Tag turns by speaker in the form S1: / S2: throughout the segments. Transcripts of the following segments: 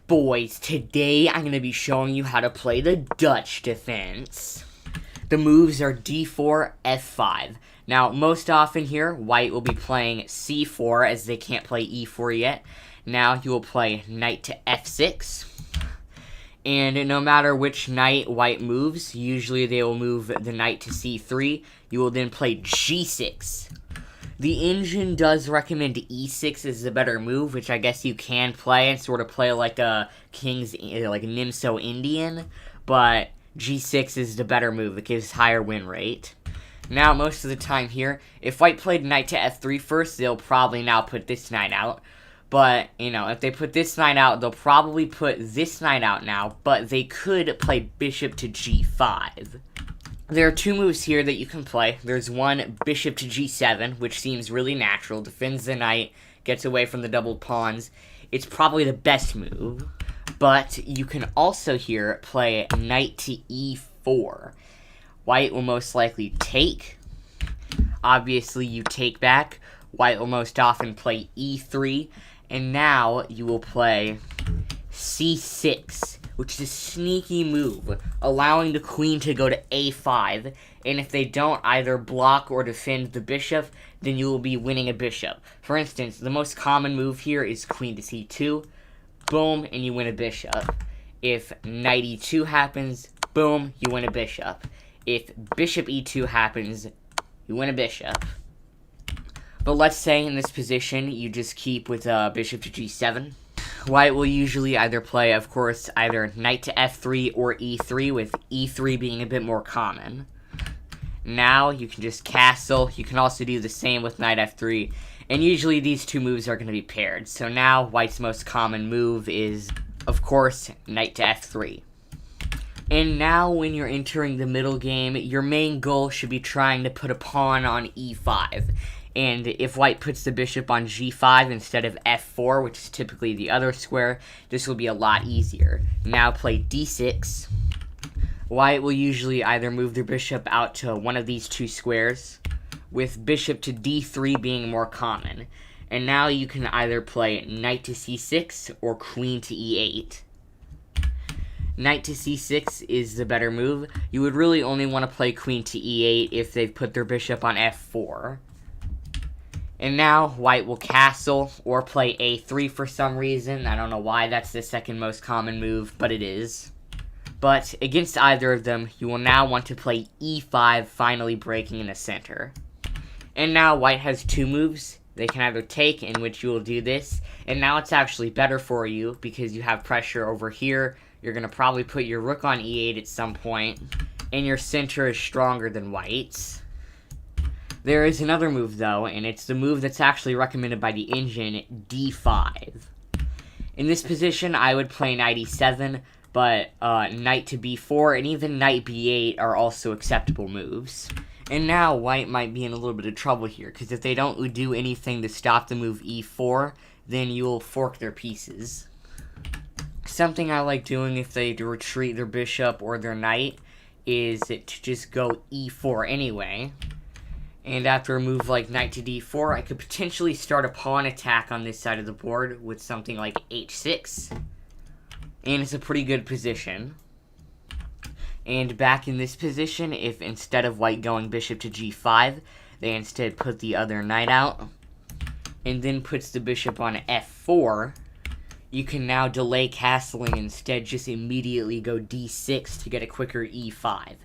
S1: Boys, today I'm going to be showing you how to play the Dutch defense. The moves are d4, f5. Now, most often here, white will be playing c4 as they can't play e4 yet. Now, you will play knight to f6. And no matter which knight white moves, usually they will move the knight to c3. You will then play g6. The engine does recommend e6 as the better move, which I guess you can play and sort of play like a like a Nimso Indian, but g6 is the better move. It gives higher win rate. Now, most of the time here, if white played knight to f3 first, they'll probably now put this knight out. But, if they put this knight out, they'll probably put this knight out now, but they could play bishop to g5. There are two moves here that you can play. There's one, bishop to g7, which seems really natural, defends the knight, gets away from the doubled pawns. It's probably the best move. But you can also here play knight to e4. White will most likely take. Obviously, you take back. White will most often play e3. And now you will play c6, which is a sneaky move, allowing the queen to go to a5, and if they don't either block or defend the bishop, then you will be winning a bishop. For instance, the most common move here is queen to c2, boom, and you win a bishop. If knight e2 happens, boom, you win a bishop. If bishop e2 happens, you win a bishop. But let's say in this position, you just keep with bishop to g7. White will usually either play, of course, either knight to f3 or e3, with e3 being a bit more common. Now, you can just castle. You can also do the same with knight f3, and usually these two moves are going to be paired. So now, white's most common move is, of course, knight to f3. And now, when you're entering the middle game, your main goal should be trying to put a pawn on e5. And if white puts the bishop on g5 instead of f4, which is typically the other square, this will be a lot easier. Now play d6. White will usually either move their bishop out to one of these two squares, with bishop to d3 being more common. And now you can either play knight to c6 or queen to e8. Knight to c6 is the better move. You would really only want to play queen to e8 if they've put their bishop on f4. And now, white will castle, or play a3 for some reason. I don't know why that's the second most common move, but it is. But, against either of them, you will now want to play e5, finally breaking in the center. And now, white has two moves. They can either take, in which you will do this, and now it's actually better for you, because you have pressure over here. You're going to probably put your rook on e8 at some point, and your center is stronger than white's. There is another move, though, and it's the move that's actually recommended by the engine, d5. In this position, I would play knight e7, but knight to b4 and even knight b8 are also acceptable moves. And now, white might be in a little bit of trouble here, because if they don't do anything to stop the move e4, then you'll fork their pieces. Something I like doing if they retreat their bishop or their knight is to just go e4 anyway. And after a move like knight to d4, I could potentially start a pawn attack on this side of the board with something like h6. And it's a pretty good position. And back in this position, if instead of white going bishop to g5, they instead put the other knight out, and then puts the bishop on f4, you can now delay castling and instead just immediately go d6 to get a quicker e5.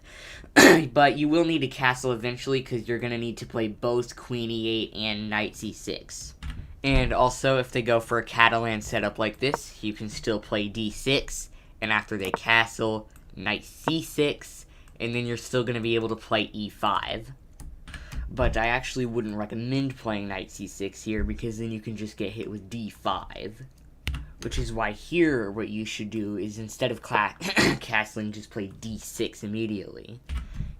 S1: But you will need to castle eventually because you're going to need to play both queen e8 and knight c6. And also, if they go for a Catalan setup like this, you can still play d6, and after they castle, knight c6, and then you're still going to be able to play e5. But I actually wouldn't recommend playing knight c6 here because then you can just get hit with d5. Which is why here, what you should do is instead of castling, just play d6 immediately.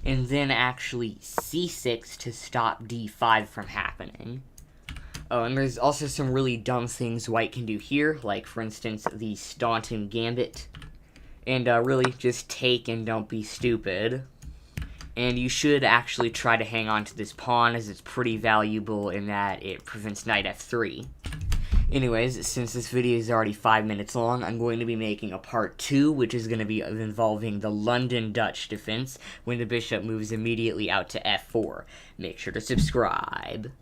S1: And then actually c6 to stop d5 from happening. Oh, and there's also some really dumb things white can do here, like, for instance, the Staunton Gambit. And really, just take and don't be stupid. And you should actually try to hang on to this pawn, as it's pretty valuable in that it prevents knight f3. Anyways, since this video is already 5 minutes long, I'm going to be making a part 2, which is going to be involving the London Dutch defense when the bishop moves immediately out to f4. Make sure to subscribe.